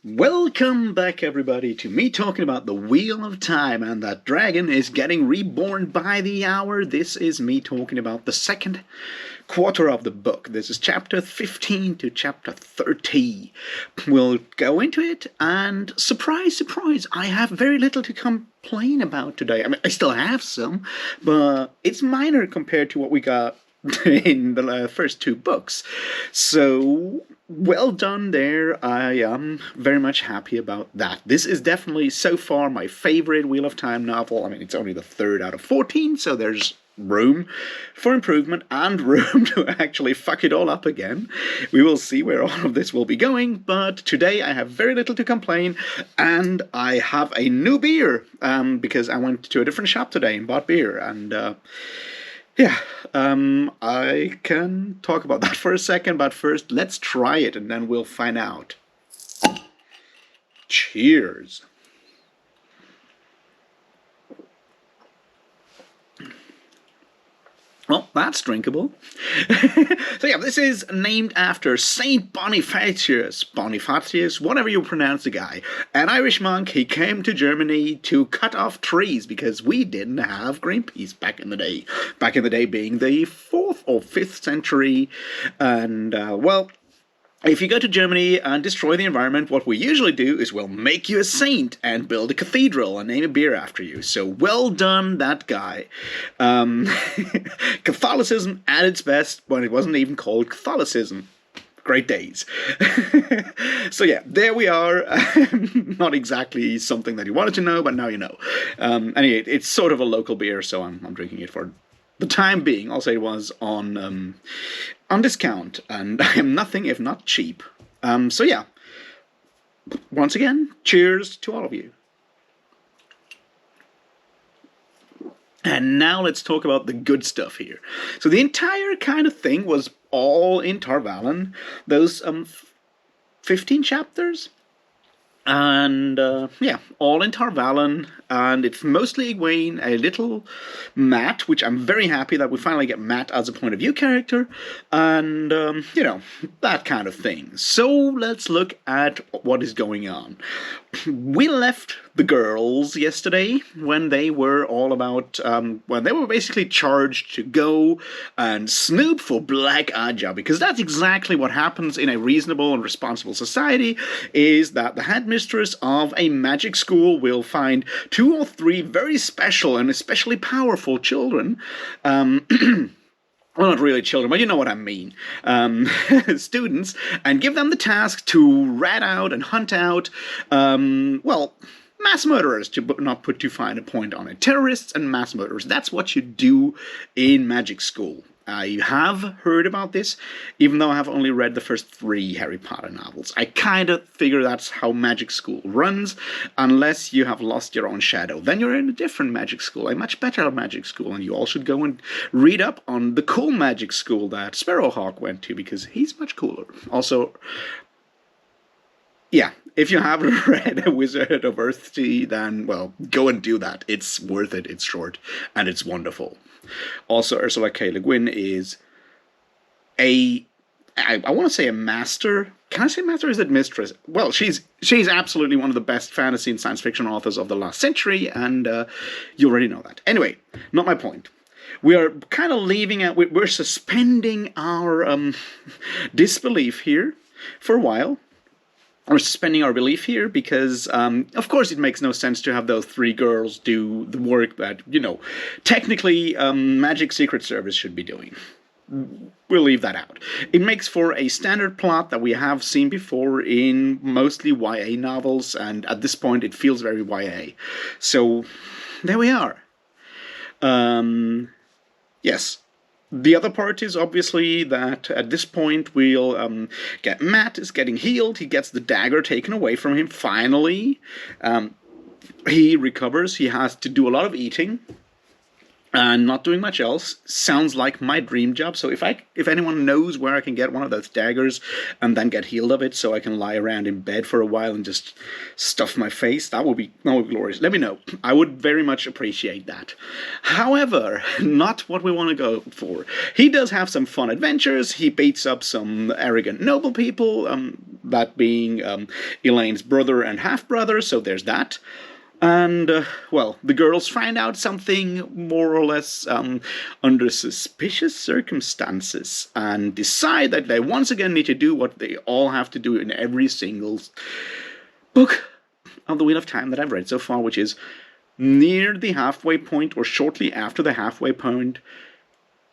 Welcome back, everybody, to me talking about the Wheel of Time, and that dragon is getting reborn by the hour. This is me talking about the second quarter of the book. This is chapter 15 to chapter 30. We'll go into it, and surprise, surprise, I have very little to complain about today. I mean, I still have some, but it's minor compared to what we got in the first two books. So, well done there. I am very much happy about that. This is definitely, so far, my favorite Wheel of Time novel. I mean, it's only the third out of 14, so there's room for improvement and room to actually fuck it all up again. We will see where all of this will be going, but today I have very little to complain, and I have a new beer, because I went to a different shop today and bought beer, and yeah, I can talk about that for a second, but first let's try it and then we'll find out. Cheers. Well, that's drinkable. So yeah, this is named after Saint Bonifacius, whatever you pronounce the guy, an Irish monk. He came to Germany to cut off trees because we didn't have Greenpeace back in the day. Back in the day being the 4th or 5th century, and well, if you go to Germany and destroy the environment, what we usually do is we'll make you a saint and build a cathedral and name a beer after you. So well done, that guy. Catholicism at its best when it wasn't even called Catholicism. Great days. So yeah, there we are. Not exactly something that you wanted to know, but now you know. Anyway, it's sort of a local beer, so I'm drinking it for the time being. Also, it was on discount, and I am nothing if not cheap. So yeah, once again, cheers to all of you. And now let's talk about the good stuff here. So the entire kind of thing was all in Tar Valon, those 15 chapters. And yeah, all in Tar Valon, and it's mostly Egwene, a little Matt, which I'm very happy that we finally get Matt as a point of view character, and you know, that kind of thing. So let's look at what is going on. We left the girls yesterday when they were all about, when they were basically charged to go and snoop for Black Aja, because that's exactly what happens in a reasonable and responsible society, is that the headmistress of a magic school will find 2 or 3 very special and especially powerful children, well, not really children, but you know what I mean, students, and give them the task to rat out and hunt out, well, mass murderers, to not put too fine a point on it. Terrorists and mass murderers. That's what you do in magic school. I have heard about this, even though I have only read the first 3 Harry Potter novels. I kind of figure that's how magic school runs, unless you have lost your own shadow. Then you're in a different magic school, a much better magic school, and you all should go and read up on the cool magic school that Sparrowhawk went to, because he's much cooler. Also, yeah, if you haven't read A Wizard of Earthsea, then, well, go and do that. It's worth it, it's short, and it's wonderful. Also, Ursula K. Le Guin is I want to say a master. Can I say master? Or is it mistress? Well, she's absolutely one of the best fantasy and science fiction authors of the last century, and you already know that. Anyway, not my point. We are kind of leaving out. We're suspending our disbelief here for a while. We're suspending our belief here because, of course, it makes no sense to have those 3 girls do the work that, you know, technically Magic Secret Service should be doing. We'll leave that out. It makes for a standard plot that we have seen before in mostly YA novels, and at this point it feels very YA. So, there we are. Yes. The other part is obviously that at this point we'll get Matt is getting healed. He gets the dagger taken away from him, finally. He recovers. He has to do a lot of eating. and not doing much else. Sounds like my dream job. So if anyone knows where I can get one of those daggers and then get healed of it, so I can lie around in bed for a while and just stuff my face, that would be glorious. Let me know. I would very much appreciate that. However, not what we want to go for. He does have some fun adventures. He beats up some arrogant noble people, that being Elaine's brother and half-brother, so there's that. And, well, the girls find out something more or less under suspicious circumstances and decide that they once again need to do what they all have to do in every single book of the Wheel of Time that I've read so far, which is near the halfway point or shortly after the halfway point,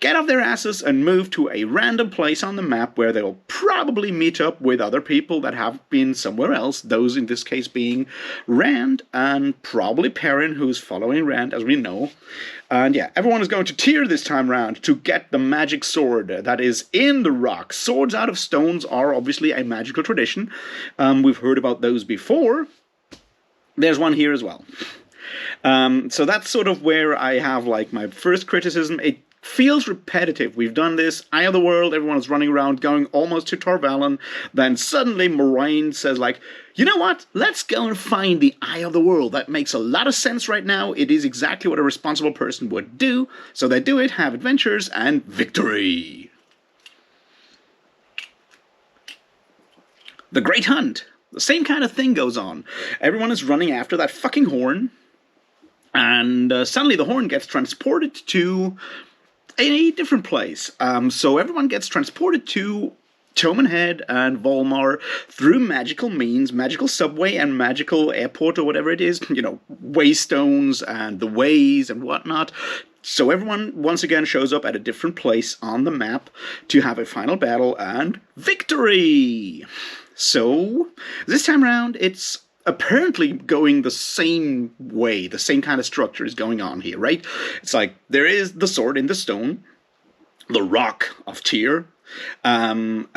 get off their asses and move to a random place on the map where they'll probably meet up with other people that have been somewhere else, those in this case being Rand and probably Perrin, who's following Rand, as we know. And yeah, everyone is going to Tyr this time round to get the magic sword that is in the rock. Swords out of stones are obviously a magical tradition. We've heard about those before. There's one here as well. So that's sort of where I have like my first criticism. It feels repetitive. We've done this. Eye of the World, everyone is running around going almost to Tor Valon. Then suddenly Moraine says like, you know what? Let's go and find the Eye of the World. That makes a lot of sense right now. It is exactly what a responsible person would do. So they do it, have adventures, and victory. The Great Hunt. The same kind of thing goes on. Everyone is running after that fucking horn. And suddenly the horn gets transported to a different place. So everyone gets transported to Toman Head and Volmar through magical means, magical subway and magical airport or whatever it is, you know, waystones and the ways and whatnot. So everyone once again shows up at a different place on the map to have a final battle and victory! So this time around it's apparently going the same way, the same kind of structure is going on here, right? It's like, there is the sword in the stone, the rock of Tyr, and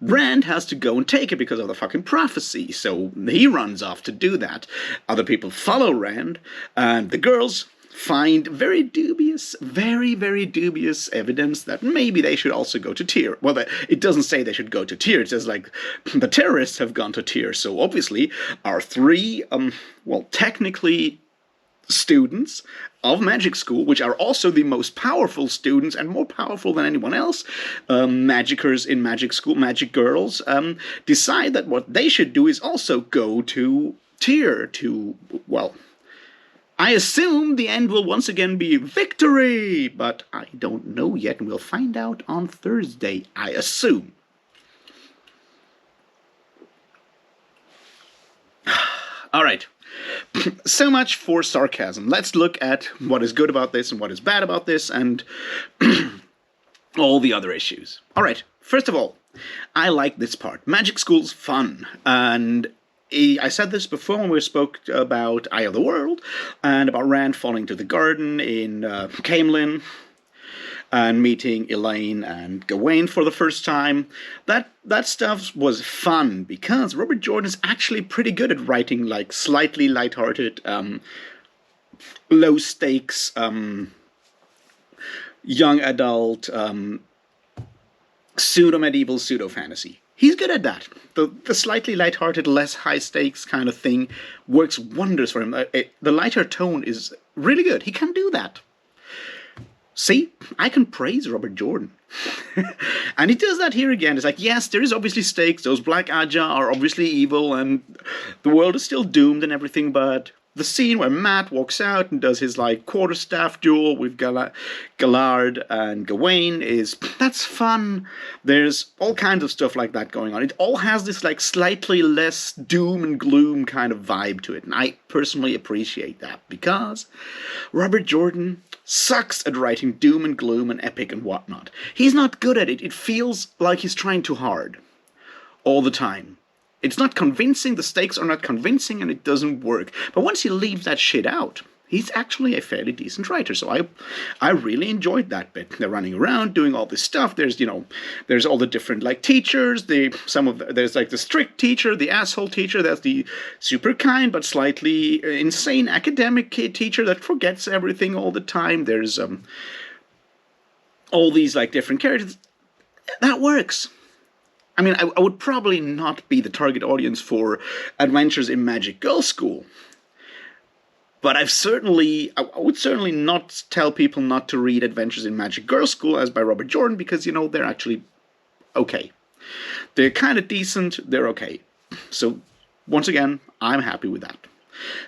Rand has to go and take it because of the fucking prophecy, so he runs off to do that. Other people follow Rand, and the girls find very dubious, very, very dubious evidence that maybe they should also go to Tyr. Well, it doesn't say they should go to Tyr. It says, like, the terrorists have gone to Tyr. So, obviously, our three, well, technically students of magic school, which are also the most powerful students and more powerful than anyone else, magicers in magic school, magic girls, decide that what they should do is also go to Tyr to, well, I assume the end will once again be victory, but I don't know yet, and we'll find out on Thursday, I assume. All right, so much for sarcasm. Let's look at what is good about this and what is bad about this and all the other issues. All right, first of all, I like this part. Magic School's fun, and I said this before when we spoke about Eye of the World and about Rand falling to the garden in Camelin and meeting Elaine and Gawain for the first time. That stuff was fun because Robert Jordan is actually pretty good at writing like slightly lighthearted, low stakes, young adult, pseudo-medieval, pseudo-fantasy. He's good at that. The slightly lighthearted, less high-stakes kind of thing works wonders for him. The lighter tone is really good. He can do that. See, I can praise Robert Jordan. And he does that here again. It's like, yes, there is obviously stakes. Those Black Aja are obviously evil, and the world is still doomed and everything, but the scene where Matt walks out and does his, like, quarterstaff duel with Gallard and Gawain that's fun. There's all kinds of stuff like that going on. It all has this, like, slightly less doom and gloom kind of vibe to it, and I personally appreciate that, because Robert Jordan sucks at writing doom and gloom and epic and whatnot. He's not good at it. It feels like he's trying too hard all the time. It's not convincing, the stakes are not convincing, and it doesn't work. But once he leaves that shit out, he's actually a fairly decent writer. So I really enjoyed that bit. They're running around doing all this stuff. There's there's all the different like teachers. There's like the strict teacher, the asshole teacher. There's the super kind but slightly insane academic kid teacher that forgets everything all the time. There's all these like different characters. That works. I mean, I would probably not be the target audience for Adventures in Magic Girlschool. But I would certainly not tell people not to read Adventures in Magic Girlschool as by Robert Jordan, because, they're actually okay. They're kind of decent, they're okay. So, once again, I'm happy with that.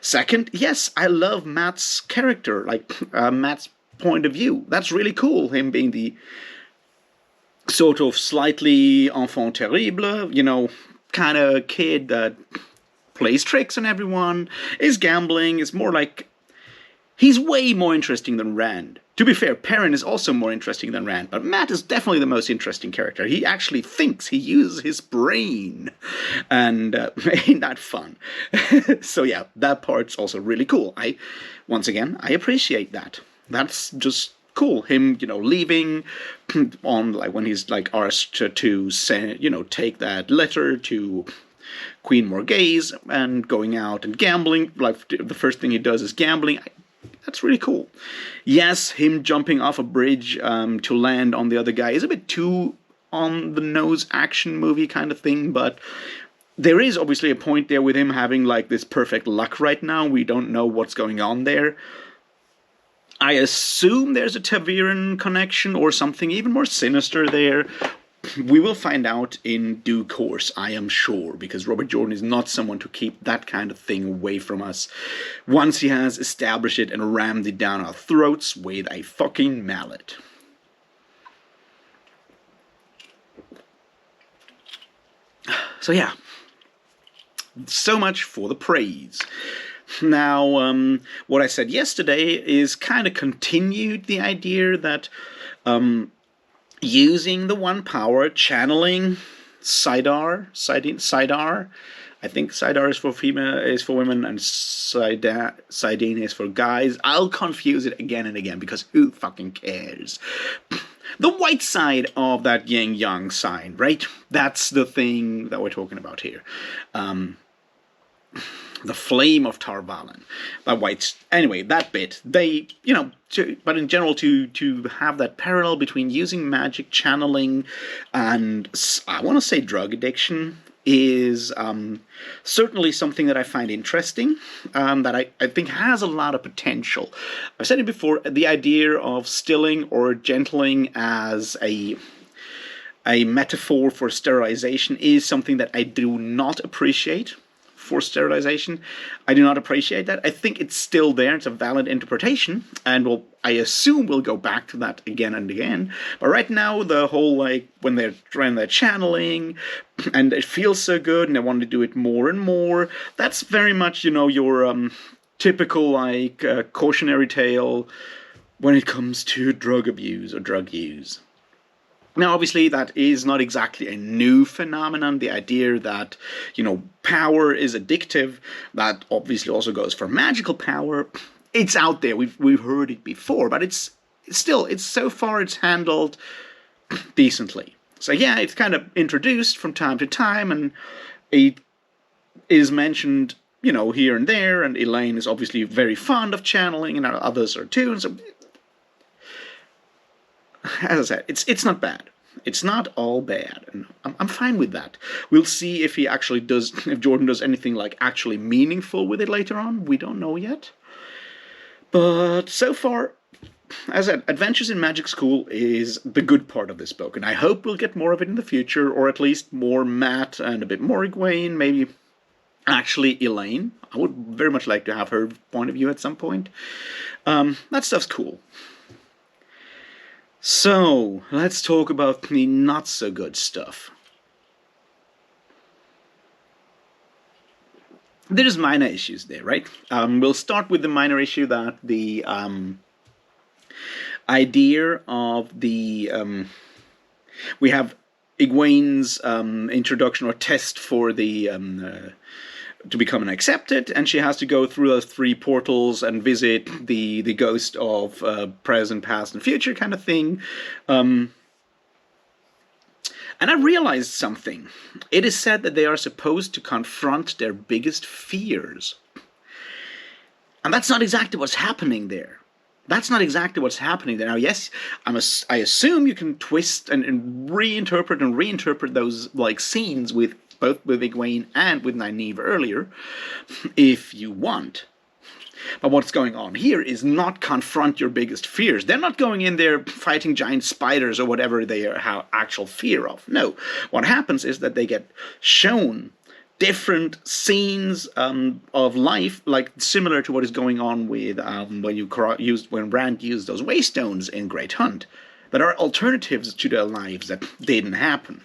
Second, yes, I love Matt's character, like Matt's point of view. That's really cool, him being the sort of slightly enfant terrible, kind of kid that plays tricks on everyone, is gambling, is more like... He's way more interesting than Rand. To be fair, Perrin is also more interesting than Rand, but Matt is definitely the most interesting character. He actually thinks, he uses his brain, and ain't that fun? So yeah, that part's also really cool. Once again, I appreciate that. That's just cool. Him, leaving on, like, when he's, like, asked to send, take that letter to Queen Morghese and going out and gambling. Like, the first thing he does is gambling. That's really cool. Yes, him jumping off a bridge to land on the other guy is a bit too on-the-nose action movie kind of thing, but there is obviously a point there with him having, like, this perfect luck right now. We don't know what's going on there. I assume there's a Taviran connection or something even more sinister there. We will find out in due course, I am sure, because Robert Jordan is not someone to keep that kind of thing away from us once he has established it and rammed it down our throats with a fucking mallet. So yeah, so much for the praise. Now, what I said yesterday is kind of continued the idea that using the one power, channeling Sidar, I think Sidar is for female, is for women, and Sidene is for guys. I'll confuse it again and again because who fucking cares? The white side of that yin-yang sign, right? That's the thing that we're talking about here. The flame of Tar Valon. That white... Anyway, that bit. They, but in general, to have that parallel between using magic, channeling, and, I want to say drug addiction, is certainly something that I find interesting, that I think has a lot of potential. I've said it before, the idea of stilling or gentling as a metaphor for sterilization is something that I do not appreciate. For sterilization, I do not appreciate that. I think it's still there. It's a valid interpretation, and I assume we'll go back to that again and again. But right now, the whole, like, when they're channeling, and it feels so good, and they want to do it more and more, that's very much, your typical, like, cautionary tale when it comes to drug abuse or drug use. Now, obviously, that is not exactly a new phenomenon. The idea that, power is addictive, that obviously also goes for magical power. It's out there. We've heard it before, but it's so far it's handled decently. So yeah, it's kind of introduced from time to time, and it is mentioned, here and there. And Elaine is obviously very fond of channeling, and others are too. And so, as I said, it's not bad. It's not all bad, and I'm fine with that. We'll see if if Jordan does anything like actually meaningful with it later on. We don't know yet. But so far, as I said, Adventures in Magic School is the good part of this book, and I hope we'll get more of it in the future, or at least more Matt and a bit more Egwene, maybe actually Elaine. I would very much like to have her point of view at some point. That stuff's cool. So, let's talk about the not-so-good stuff. There's minor issues there, right? We'll start with the minor issue that the idea of the... we have Egwene's introduction or test for the to become an accepted, and she has to go through those 3 portals and visit the ghost of present, past, and future kind of thing. And I realized something. It is said that they are supposed to confront their biggest fears. And that's not exactly what's happening there. That's not exactly what's happening there. Now, yes, I assume you can twist and reinterpret those like scenes with both with Egwene and with Nynaeve earlier, if you want. But what's going on here is not confront your biggest fears. They're not going in there fighting giant spiders or whatever they have actual fear of. No. What happens is that they get shown different scenes of life, like similar to what is going on with when Rand used those waystones in Great Hunt, that are alternatives to their lives that didn't happen.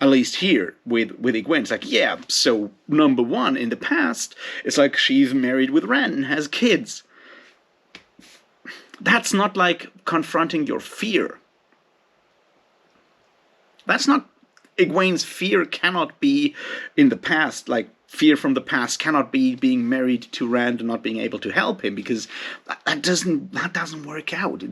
At least here with Egwene, it's like, yeah, so number 1, in the past, it's like she's married with Rand and has kids. That's not like confronting your fear. That's not, Egwene's fear cannot be in the past, like fear from the past cannot be being married to Rand and not being able to help him, because that doesn't work out.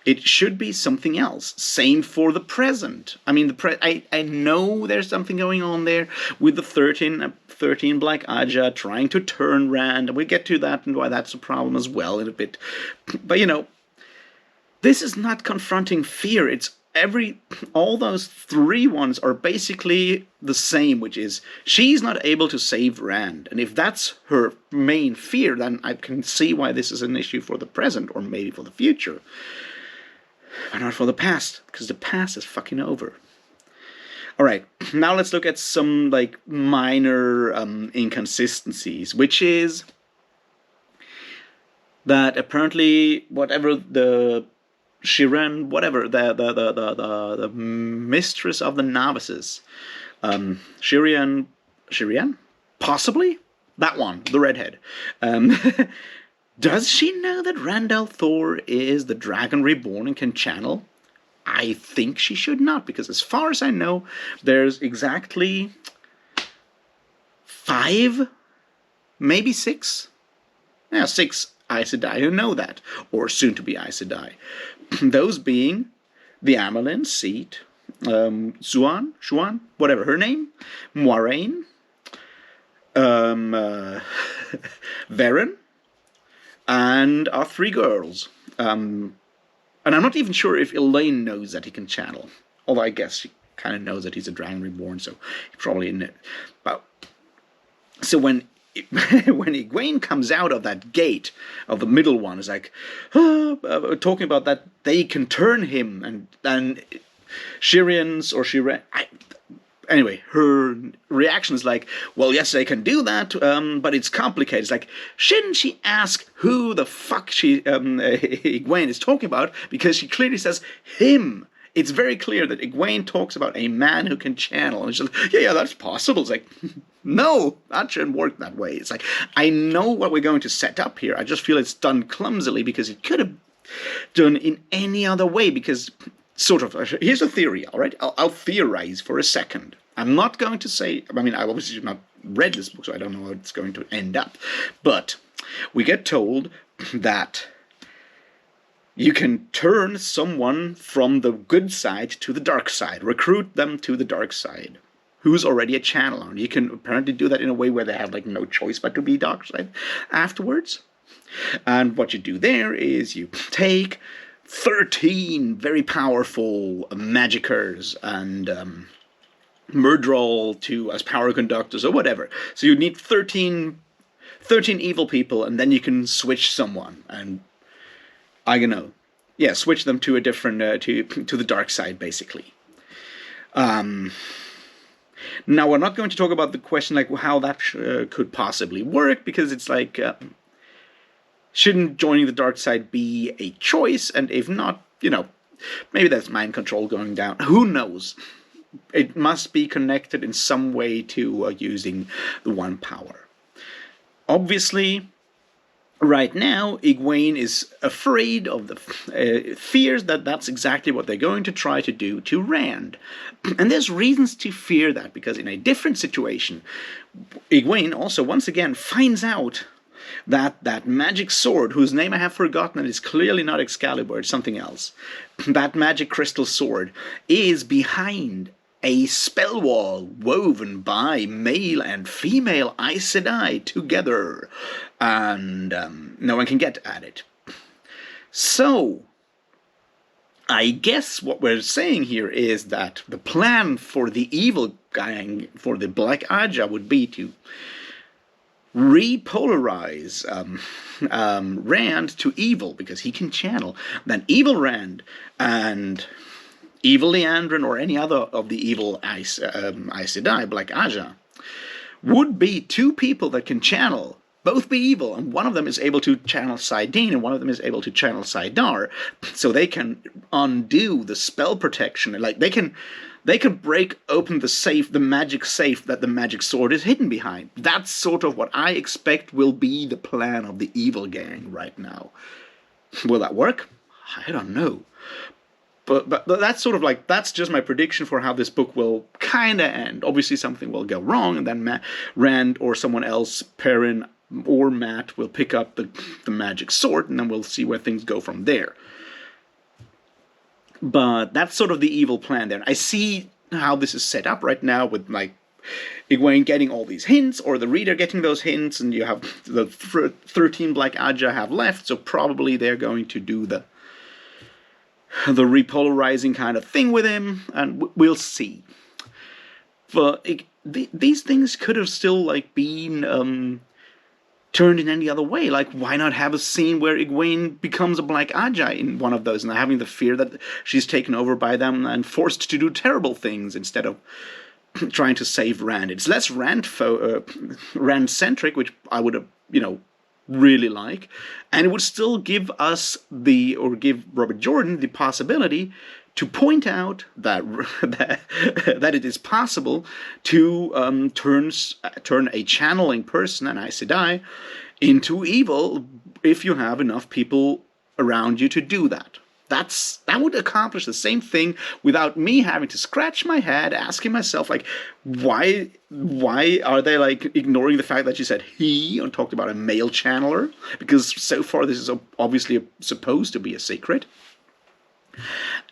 It should be something else. Same for the present. I mean, I know there's something going on there with the 13 Black Aja trying to turn Rand, and we'll get to that and why that's a problem as well in a bit. But this is not confronting fear. It's all those 3 ones are basically the same, which is she's not able to save Rand. And if that's her main fear, then I can see why this is an issue for the present, or maybe for the future. But not for the past, because the past is fucking over. Alright, now let's look at some like minor inconsistencies, which is that apparently whatever the Shiren, whatever, the mistress of the novices, Shirian, possibly? That one, the redhead. Does she know that Rand al'Thor is the Dragon Reborn and can channel? I think she should not, because as far as I know, there's exactly 5, maybe 6. Yeah, 6 Aes Sedai who know that, or soon to be Aes Sedai. Those being the Amelin, Seat, Shuan, whatever her name, Moiraine, Varen, and our 3 girls. And I'm not even sure if Elaine knows that he can channel, although I guess she kind of knows that he's a Dragon Reborn, so he probably in it. But so when Egwene comes out of that gate of the middle one, is like talking about that they can turn him, and Shirians or Shiren. Anyway, her reaction is like, well, yes, they can do that, but it's complicated. It's like, shouldn't she ask who the fuck Egwene is talking about? Because she clearly says him. It's very clear that Egwene talks about a man who can channel. And she's like, yeah, that's possible. It's like, no, that shouldn't work that way. It's like, I know what we're going to set up here. I just feel it's done clumsily, because it could have done in any other way, because sort of, here's a theory, all right? I'll theorize for a second. I'm not going to say, I mean, I obviously have not read this book, so I don't know how it's going to end up. But we get told that you can turn someone from the good side to the dark side, recruit them to the dark side, who's already a channeler. And you can apparently do that in a way where they have like no choice but to be dark side afterwards. And what you do there is you take 13 very powerful magickers and Murdral as power conductors or whatever. So you need 13 evil people, and then you can switch someone, and I don't know. Yeah, switch them to a different, to the dark side, basically. Now, we're not going to talk about the question, like, how that could possibly work, because it's like, shouldn't joining the dark side be a choice? And if not, maybe that's mind control going down. Who knows? It must be connected in some way to using the one power. Obviously, right now, Egwene is afraid of the fears that that's exactly what they're going to try to do to Rand. And there's reasons to fear that, because in a different situation, Egwene also once again finds out that that magic sword, whose name I have forgotten and is clearly not Excalibur, it's something else, that magic crystal sword is behind a spell wall woven by male and female Aes Sedai together, and no one can get at it. So, I guess what we're saying here is that the plan for the evil gang, for the Black Aja, would be to repolarize Rand to evil, because he can channel. Then evil Rand and evil Leandrin, or any other of the evil Aes Sedai, Black Aja, would be two people that can channel, both be evil, and one of them is able to channel Saidin, and one of them is able to channel Saidar, so they can undo the spell protection. Like they can break open the safe, the magic safe that the magic sword is hidden behind. That's sort of what I expect will be the plan of the evil gang right now. Will that work? I don't know. But that's sort of like, that's just my prediction for how this book will kind of end. Obviously something will go wrong, and then Rand or someone else, Perrin or Matt, will pick up the magic sword, and then we'll see where things go from there. But that's sort of the evil plan there. I see how this is set up right now, with like Egwene getting all these hints, or the reader getting those hints, and you have the 13 Black Aja have left, so probably they're going to do the repolarizing kind of thing with him, and we'll see. But these things could have still like been turned in any other way. Like, why not have a scene where Egwene becomes a Black Aja in one of those, and having the fear that she's taken over by them and forced to do terrible things instead of trying to save Rand. It's less Rand-centric, which I would have, really like, and it would still give us give Robert Jordan the possibility to point out that that it is possible to turn a channeling person, an Aes Sedai, into evil if you have enough people around you to do that. That would accomplish the same thing without me having to scratch my head asking myself, like, why are they like ignoring the fact that you said he and talked about a male channeler? Because so far this is obviously supposed to be a secret.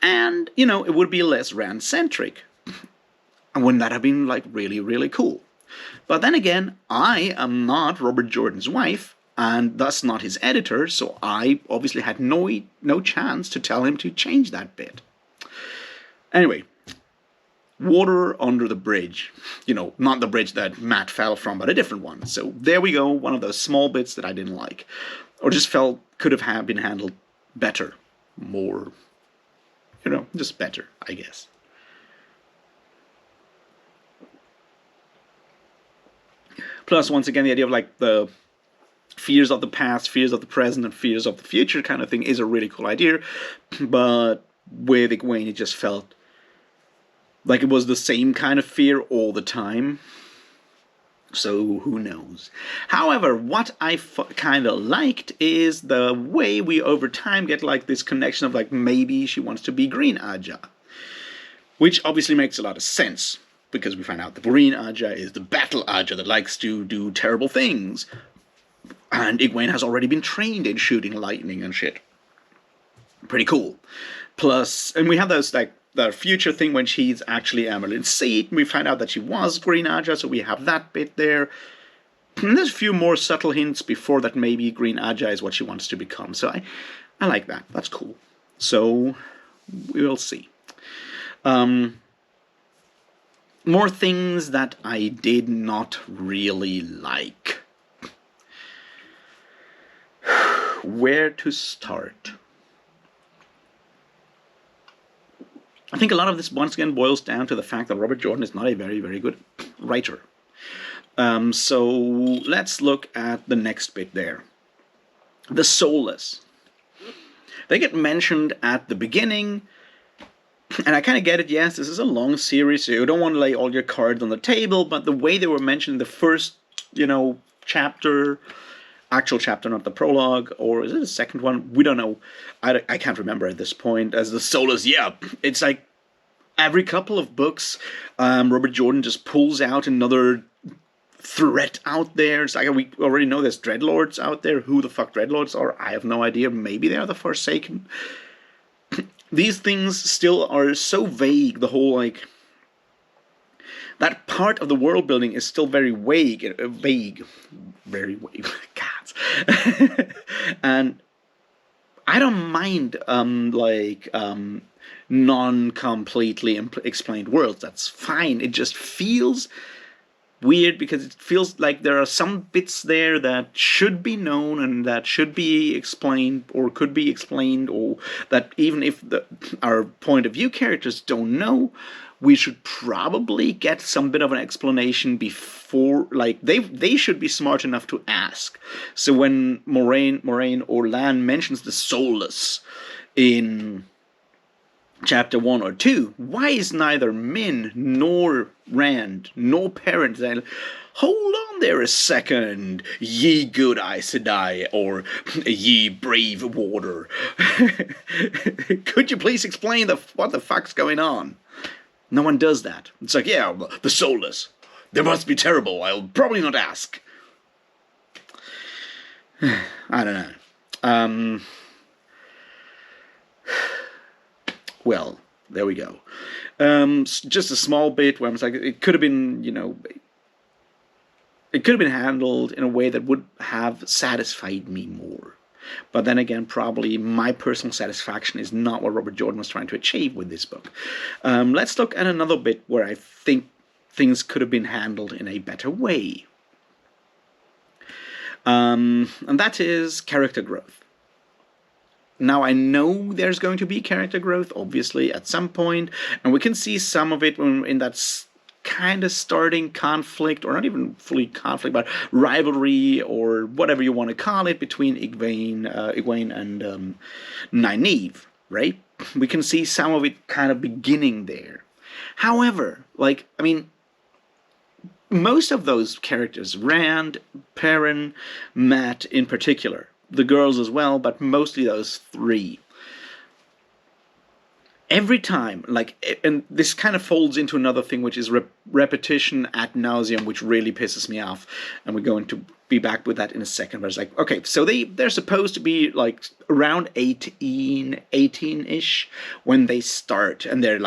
And, it would be less Rand-centric. And wouldn't that have been like really, really cool? But then again, I am not Robert Jordan's wife, and thus not his editor, so I obviously had no chance to tell him to change that bit. Anyway, water under the bridge. Not the bridge that Matt fell from, but a different one. So there we go, one of those small bits that I didn't like, or just felt could have been handled better, more, just better, I guess. Plus, once again, the idea of like the fears of the past, fears of the present, and fears of the future kind of thing is a really cool idea, but with Egwene it just felt like it was the same kind of fear all the time, so who knows. However, what I kind of liked is the way we over time get like this connection of like maybe she wants to be Green Aja, which obviously makes a lot of sense, because we find out the Green Aja is the battle Aja that likes to do terrible things. And Egwene has already been trained in shooting lightning and shit. Pretty cool. Plus, and we have those, like, the future thing when she's actually Amerlyn Seat, and we find out that she was Green Aja, so we have that bit there. And there's a few more subtle hints before that maybe Green Aja is what she wants to become. So I like that. That's cool. So, we will see. More things that I did not really like. Where to start? I think a lot of this once again boils down to the fact that Robert Jordan is not a very, very good writer. So let's look at the next bit there. The Soulless. They get mentioned at the beginning, and I kind of get it. Yes, this is a long series, so you don't want to lay all your cards on the table, but the way they were mentioned in the first, chapter, actual chapter, not the prologue, or is it the second one? We don't know. I can't remember at this point. As the soulless, yeah, it's like every couple of books, Robert Jordan just pulls out another threat out there. It's like we already know there's dreadlords out there. Who the fuck dreadlords are, I have no idea. Maybe they are the Forsaken. These things still are so vague. The whole like that part of the world building is still very vague, very vague. Cats. And I don't mind non-completely explained worlds. That's fine. It just feels weird because it feels like there are some bits there that should be known and that should be explained or could be explained, or that even if our point of view characters don't know, we should probably get some bit of an explanation before, like they should be smart enough to ask. So when Moraine or Lan mentions the soulless in chapter 1 or 2, why is neither Min nor Rand nor Perrin saying, hold on there a second, ye good Aes Sedai, or ye brave warder? Could you please explain what the fuck's going on? No one does that. It's like, yeah, the soulless. They must be terrible. I'll probably not ask. I don't know. Well, there we go. Just a small bit where I was like, it could have been, it could have been handled in a way that would have satisfied me more. But then again, probably my personal satisfaction is not what Robert Jordan was trying to achieve with this book. Let's look at another bit where I think things could have been handled in a better way. And that is character growth. Now, I know there's going to be character growth, obviously, at some point, and we can see some of it in that kind of starting conflict, or not even fully conflict, but rivalry, or whatever you want to call it, between Egwene and Nynaeve, right? We can see some of it kind of beginning there. However, most of those characters, Rand, Perrin, Matt in particular, the girls as well, but mostly those three. Every time, and this kind of folds into another thing, which is repetition ad nauseum, which really pisses me off, and we're going to be back with that in a second, but it's like, okay, so they're supposed to be, around 18-ish when they start, and they're,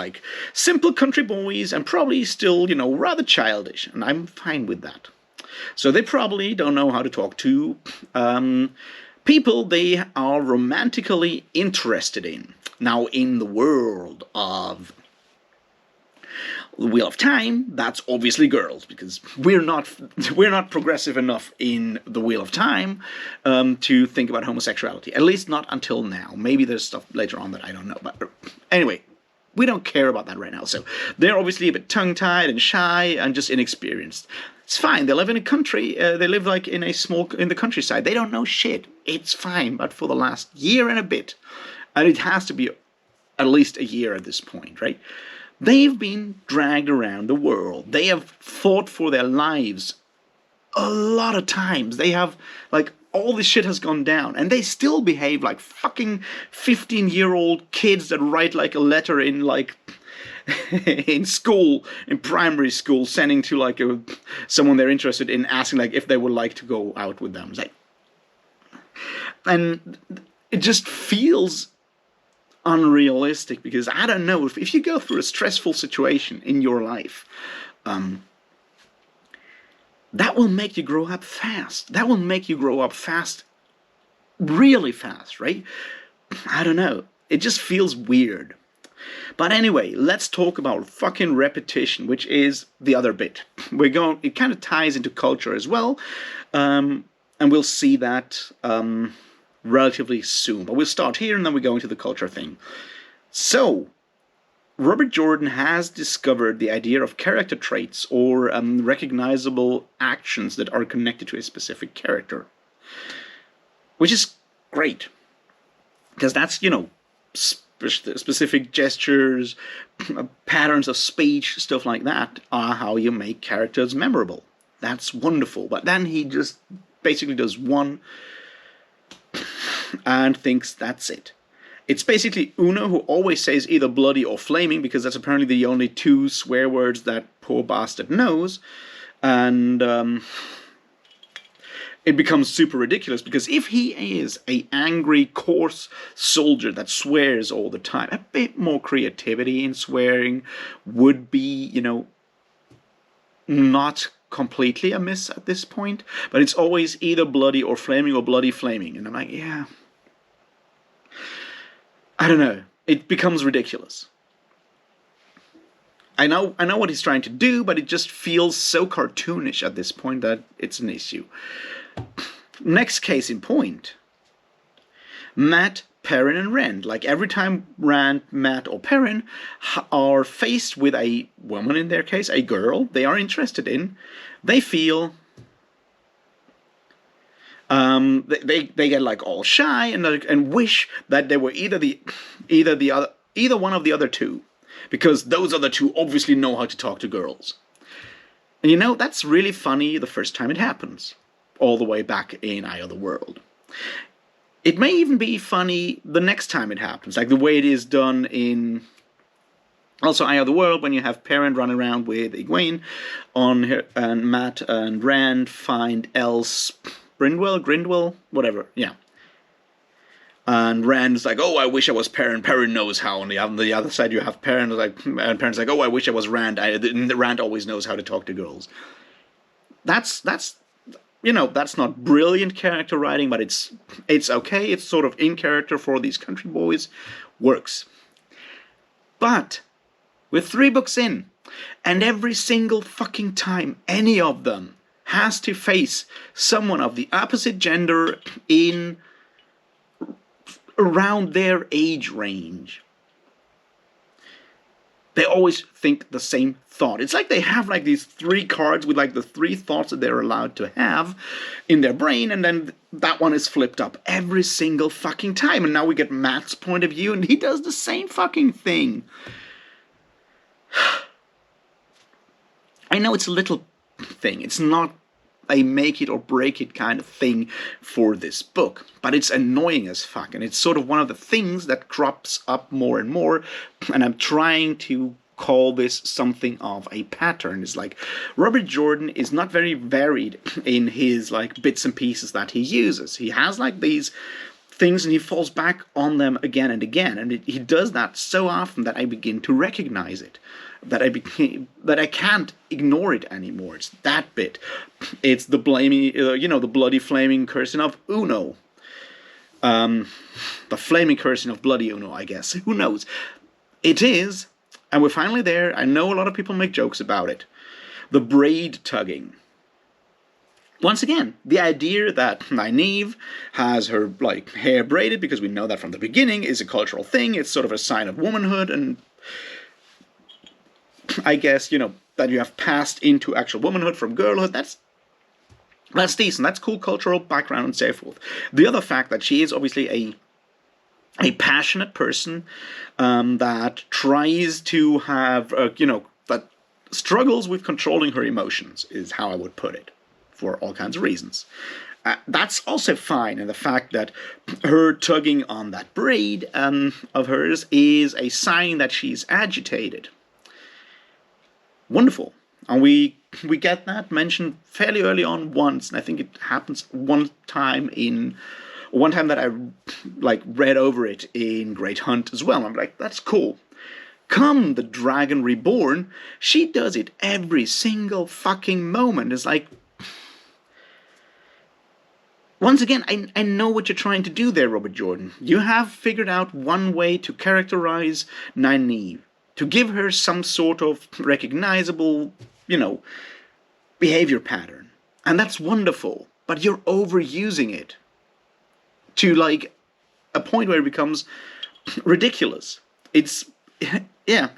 simple country boys, and probably still, rather childish, and I'm fine with that. So they probably don't know how to talk to people they are romantically interested in. Now, in the world of the Wheel of Time, that's obviously girls, because we're not progressive enough in the Wheel of Time to think about homosexuality. At least not until now. Maybe there's stuff later on that I don't know. But anyway, we don't care about that right now. So they're obviously a bit tongue-tied and shy and just inexperienced. It's fine. They live in a country. They live in the countryside. They don't know shit. It's fine. But for the last year and a bit, and it has to be at least a year at this point, right? They've been dragged around the world. They have fought for their lives a lot of times. They have, all this shit has gone down, and they still behave like fucking 15-year-old kids that write, a letter in, in school, in primary school, sending to, someone they're interested in, asking, if they would like to go out with them. It's and it just feels unrealistic, because I don't know, if you go through a stressful situation in your life, that will make you grow up fast. That will make you grow up fast, really fast, right? I don't know. It just feels weird. But anyway, let's talk about fucking repetition, which is the other bit. It kind of ties into culture as well, and we'll see that relatively soon. But we'll start here and then we go into the culture thing. So, Robert Jordan has discovered the idea of character traits, or recognizable actions that are connected to a specific character. Which is great. Because that's, specific gestures, patterns of speech, stuff like that are how you make characters memorable. That's wonderful. But then he just basically does one and thinks that's it. It's basically Uno who always says either bloody or flaming, because that's apparently the only two swear words that poor bastard knows. And it becomes super ridiculous, because if he is a angry, coarse soldier that swears all the time, a bit more creativity in swearing would be, not completely amiss at this point. But it's always either bloody or flaming or bloody flaming. And I'm like, yeah, I don't know. It becomes ridiculous. I know what he's trying to do, but it just feels so cartoonish at this point that it's an issue. Next case in point. Matt, Perrin, and Rand. Like, every time Rand, Matt, or Perrin are faced with a woman, in their case, a girl they are interested in, they feel... they get like all shy and wish that they were either one of the other two, because those other two obviously know how to talk to girls. And that's really funny the first time it happens, all the way back in Eye of the World. It may even be funny the next time it happens, like the way it is done in also Eye of the World, when you have Perrin running around with Egwene and Matt and Rand find Else Grindwell, whatever, yeah. And Rand's like, oh, I wish I was Perrin. Perrin knows how. And on the other side, you have Perrin, and Perrin's like, oh, I wish I was Rand. Rand always knows how to talk to girls. That's not brilliant character writing, but it's okay. It's sort of in character for these country boys. Works. But we're 3 books in, and every single fucking time any of them has to face someone of the opposite gender in around their age range, they always think the same thought. It's like they have like these 3 cards with like the 3 thoughts that they're allowed to have in their brain, and then that one is flipped up every single fucking time. And now we get Matt's point of view, and he does the same fucking thing. I know it's a little thing. It's not a make it or break it kind of thing for this book, but it's annoying as fuck, and it's sort of one of the things that crops up more and more, and I'm trying to call this something of a pattern. It's like Robert Jordan is not very varied in his like bits and pieces that he uses. He has like these things and he falls back on them again and again, and he does that so often that I begin to recognize it. That I can't ignore it anymore. It's that bit. It's the blaming, the bloody flaming cursing of Uno. The flaming cursing of bloody Uno, I guess. Who knows? It is, and we're finally there. I know a lot of people make jokes about it. The braid tugging. Once again, the idea that Nynaeve has her hair braided, because we know that from the beginning, is a cultural thing. It's sort of a sign of womanhood, and I guess, that you have passed into actual womanhood from girlhood. That's decent. That's cool cultural background and so forth. The other fact that she is obviously a passionate person that tries to have, that struggles with controlling her emotions, is how I would put it, for all kinds of reasons. That's also fine, and the fact that her tugging on that braid of hers is a sign that she's agitated. Wonderful. And we get that mentioned fairly early on once, and I think it happens one time that I read over it in Great Hunt as well. I'm like, that's cool. Come the Dragon Reborn, she does it every single fucking moment. It's like, once again, I know what you're trying to do there, Robert Jordan. You have figured out one way to characterize Nynaeve, to give her some sort of recognizable, behavior pattern. And that's wonderful. But you're overusing it to, a point where it becomes ridiculous. It's, yeah,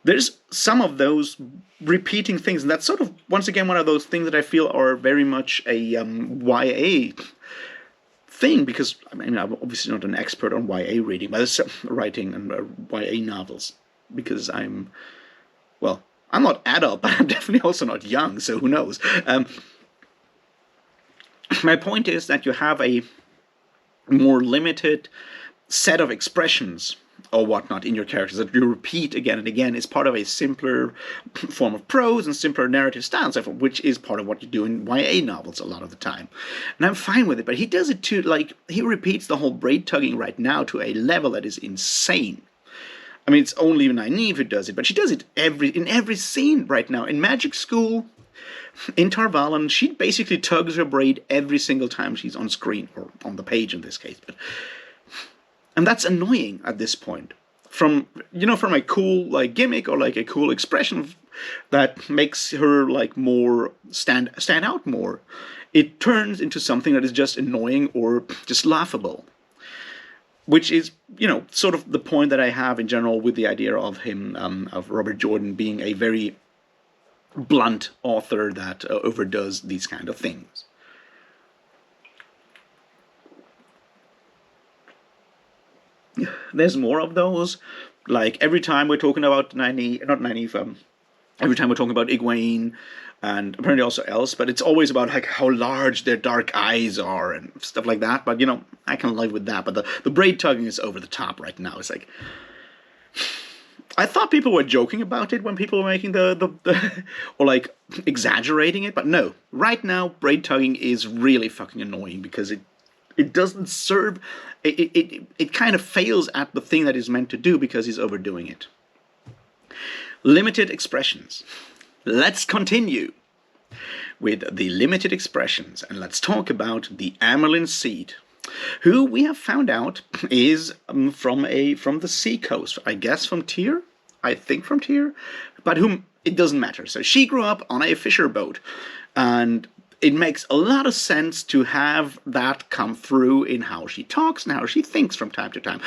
there's some of those repeating things. And that's sort of, once again, one of those things that I feel are very much a YA thing. Because, I'm obviously not an expert on YA reading, but it's writing and YA novels. Because I'm not adult, but I'm definitely also not young, so who knows. my point is that you have a more limited set of expressions or whatnot in your characters that you repeat again and again is part of a simpler form of prose and simpler narrative styles, which is part of what you do in YA novels a lot of the time. And I'm fine with it, but he does it too, like, he repeats the whole braid tugging right now to a level that is insane. I mean, it's only Nynaeve who does it, but she does it in every scene right now. In Magic School, in Tar Valon, she basically tugs her braid every single time she's on screen, or on the page in this case. And that's annoying at this point. From a cool like gimmick or like a cool expression that makes her like more stand out more, it turns into something that is just annoying or just laughable. Which is, sort of the point that I have in general with the idea of him, of Robert Jordan being a very blunt author that overdoes these kind of things. There's more of those. Like, every time we're talking about every time we're talking about Egwene, and apparently also else, but it's always about like how large their dark eyes are and stuff like that. But I can live with that. But the braid tugging is over the top right now. It's like, I thought people were joking about it when people were making the or like exaggerating it, but no. Right now, braid tugging is really fucking annoying because it doesn't serve. It kind of fails at the thing that it's meant to do because he's overdoing it. Limited expressions. Let's continue with the limited expressions, and let's talk about the Amerlin Seed, who we have found out is from the seacoast. I guess from Tyr. I think from Tyr, but whom it doesn't matter. So she grew up on a fisher boat, and it makes a lot of sense to have that come through in how she talks and how she thinks from time to time.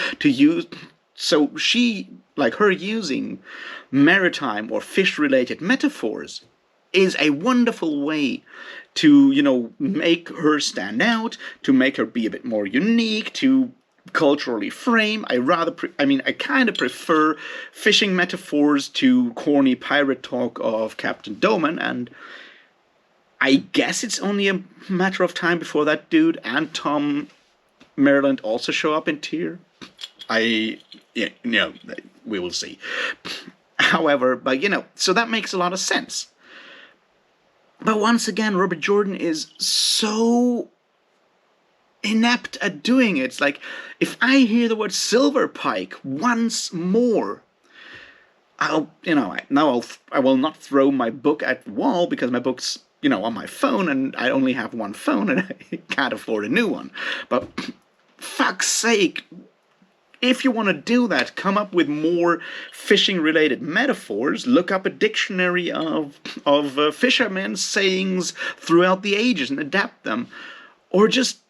So she, like her using maritime or fish-related metaphors is a wonderful way to, make her stand out, to make her be a bit more unique, to culturally frame. I kind of prefer fishing metaphors to corny pirate talk of Captain Doman, and I guess it's only a matter of time before that dude and Tom Maryland also show up in Tyr. We will see. However, so that makes a lot of sense. But once again, Robert Jordan is so inept at doing it. It's like, if I hear the word silver pike once more, I will not throw my book at the wall because my book's, on my phone and I only have one phone and I can't afford a new one. But fuck's sake, if you want to do that, come up with more fishing-related metaphors. Look up a dictionary of fishermen's sayings throughout the ages and adapt them. Or just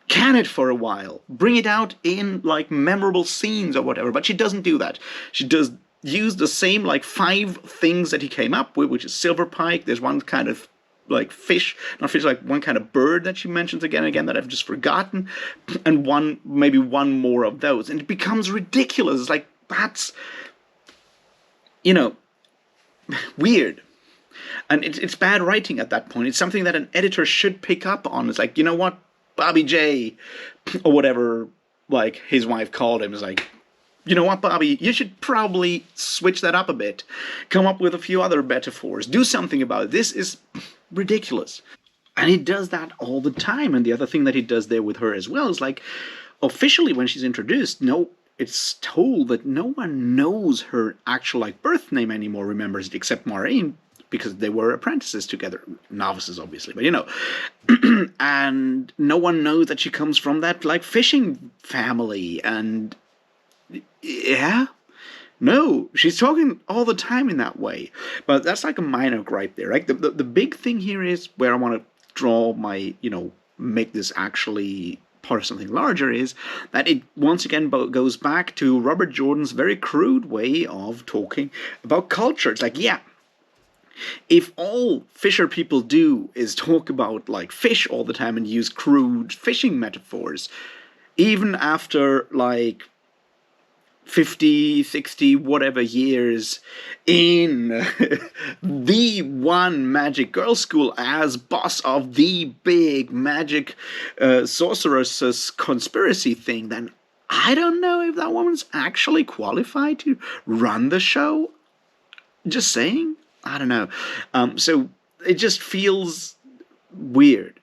can it for a while. Bring it out in, like, memorable scenes or whatever. But she doesn't do that. She does use the same, like, 5 things that he came up with, which is silver pike. There's one kind of like like one kind of bird that she mentions again and again that I've just forgotten, and maybe one more of those, and it becomes ridiculous. It's like, that's weird, and it's bad writing at that point. It's something that an editor should pick up on. It's like, what, Bobby J, or whatever, like his wife called him, is like, what, Bobby, you should probably switch that up a bit. Come up with a few other metaphors. Do something about it. This is ridiculous. And he does that all the time. And the other thing that he does there with her as well is, like, officially when she's introduced, it's told that no one knows her actual, like, birth name anymore, remembers it, except Maureen, because they were apprentices together. Novices, obviously, but and no one knows that she comes from that, like, fishing family. And yeah, no, she's talking all the time in that way. But that's like a minor gripe there, right? The big thing here is where I want to draw my, make this actually part of something larger, is that it once again goes back to Robert Jordan's very crude way of talking about culture. It's like, yeah, if all fisher people do is talk about, like, fish all the time and use crude fishing metaphors, even after, like, 50, 60, whatever years in the one magic girl school as boss of the big magic sorceress conspiracy thing, then I don't know if that woman's actually qualified to run the show. Just saying. I don't know. So it just feels weird.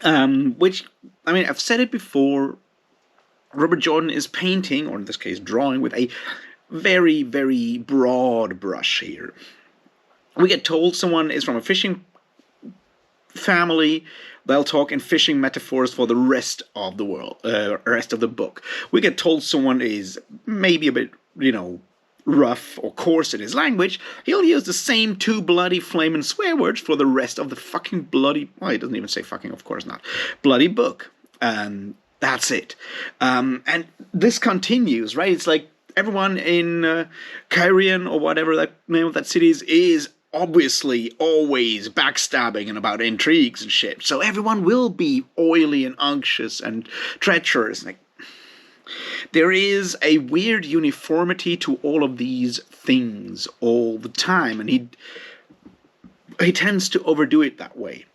Which, I mean, I've said it before, Robert Jordan is painting, or in this case drawing, with a very, very broad brush here. We get told someone is from a fishing family. They'll talk in fishing metaphors for the rest of the world, rest of the book. We get told someone is maybe a bit, rough or coarse in his language. He'll use the same two bloody flaming swear words for the rest of the fucking bloody, well, he doesn't even say fucking, of course not, bloody book. That's it. And this continues, right? It's like everyone in Kyrian or whatever that name of that city is obviously always backstabbing and about intrigues and shit. So everyone will be oily and unctuous and treacherous. Like, there is a weird uniformity to all of these things all the time, and he tends to overdo it that way.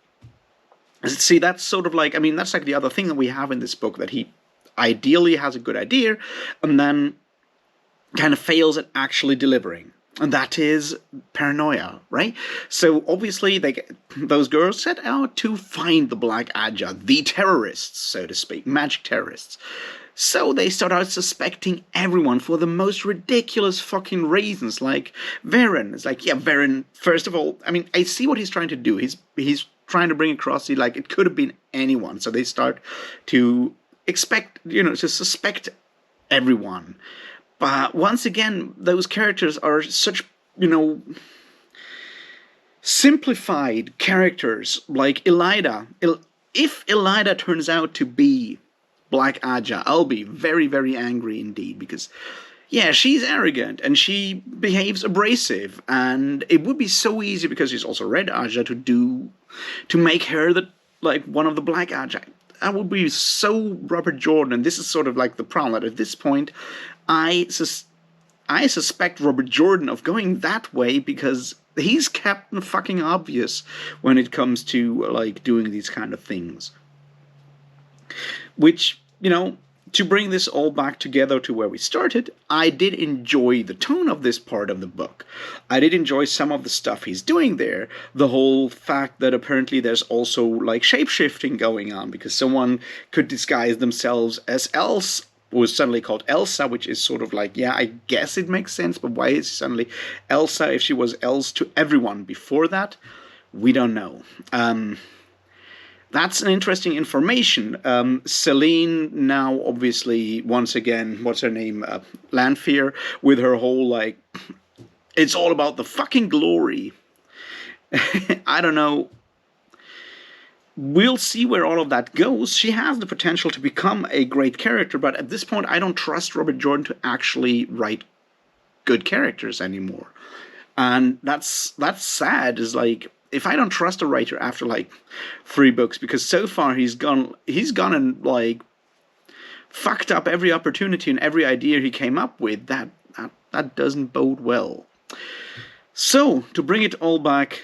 See, that's sort of like, I mean, that's like the other thing that we have in this book, that he ideally has a good idea and then kind of fails at actually delivering. And that is paranoia, right? So obviously those girls set out to find the Black Aja, the terrorists, so to speak, magic terrorists. So they start out suspecting everyone for the most ridiculous fucking reasons, like Varen. It's like, yeah, Varen, first of all, I mean, I see what he's trying to do. He's trying to bring across the, like, it could have been anyone. So they start to to suspect everyone. But once again, those characters are such, simplified characters, like Elida. If Elida turns out to be Black Aja, I'll be very, very angry indeed, because, yeah, she's arrogant and she behaves abrasive, and it would be so easy, because she's also Red Aja, to make her one of the Black Aja. That would be so Robert Jordan, and this is sort of like the problem, that at this point, I suspect Robert Jordan of going that way, because he's Captain fucking Obvious when it comes to, like, doing these kind of things. Which, to bring this all back together to where we started, I did enjoy the tone of this part of the book. I did enjoy some of the stuff he's doing there. The whole fact that apparently there's also, like, shape-shifting going on, because someone could disguise themselves as Elsa, was suddenly called Elsa, which is sort of like, yeah, I guess it makes sense, but why is she suddenly Elsa if she was Elsa to everyone before that? We don't know. That's an interesting information. Celine now, obviously, once again, what's her name? Lanfear, with her whole, like, it's all about the fucking glory. I don't know. We'll see where all of that goes. She has the potential to become a great character, but at this point, I don't trust Robert Jordan to actually write good characters anymore. And that's sad, is like, if I don't trust a writer after, like, 3 books, because so far he's gone and, like, fucked up every opportunity and every idea he came up with, that doesn't bode well. So, to bring it all back,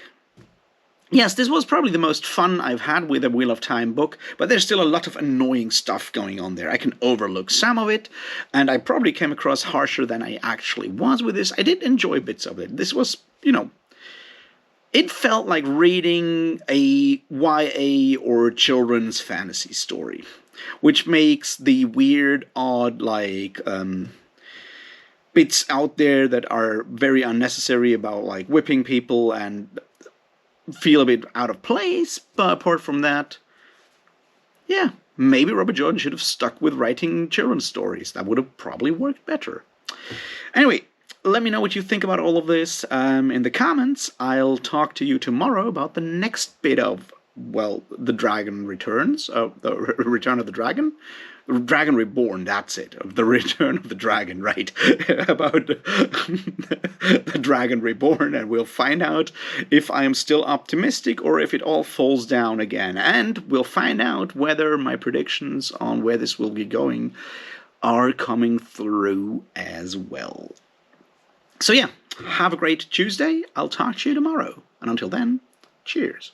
yes, this was probably the most fun I've had with a Wheel of Time book, but there's still a lot of annoying stuff going on there. I can overlook some of it, and I probably came across harsher than I actually was with this. I did enjoy bits of it. This was, it felt like reading a YA or children's fantasy story, which makes the weird, odd, like, bits out there that are very unnecessary about, like, whipping people and feel a bit out of place. But apart from that, yeah, maybe Robert Jordan should have stuck with writing children's stories. That would have probably worked better. Anyway, let me know what you think about all of this in the comments. I'll talk to you tomorrow about the next bit of, well, The Dragon Returns, the Return of the Dragon. Dragon Reborn, that's it. The Return of the Dragon, right? About the Dragon Reborn, and we'll find out if I am still optimistic or if it all falls down again. And we'll find out whether my predictions on where this will be going are coming through as well. So yeah, have a great Tuesday. I'll talk to you tomorrow. And until then, cheers.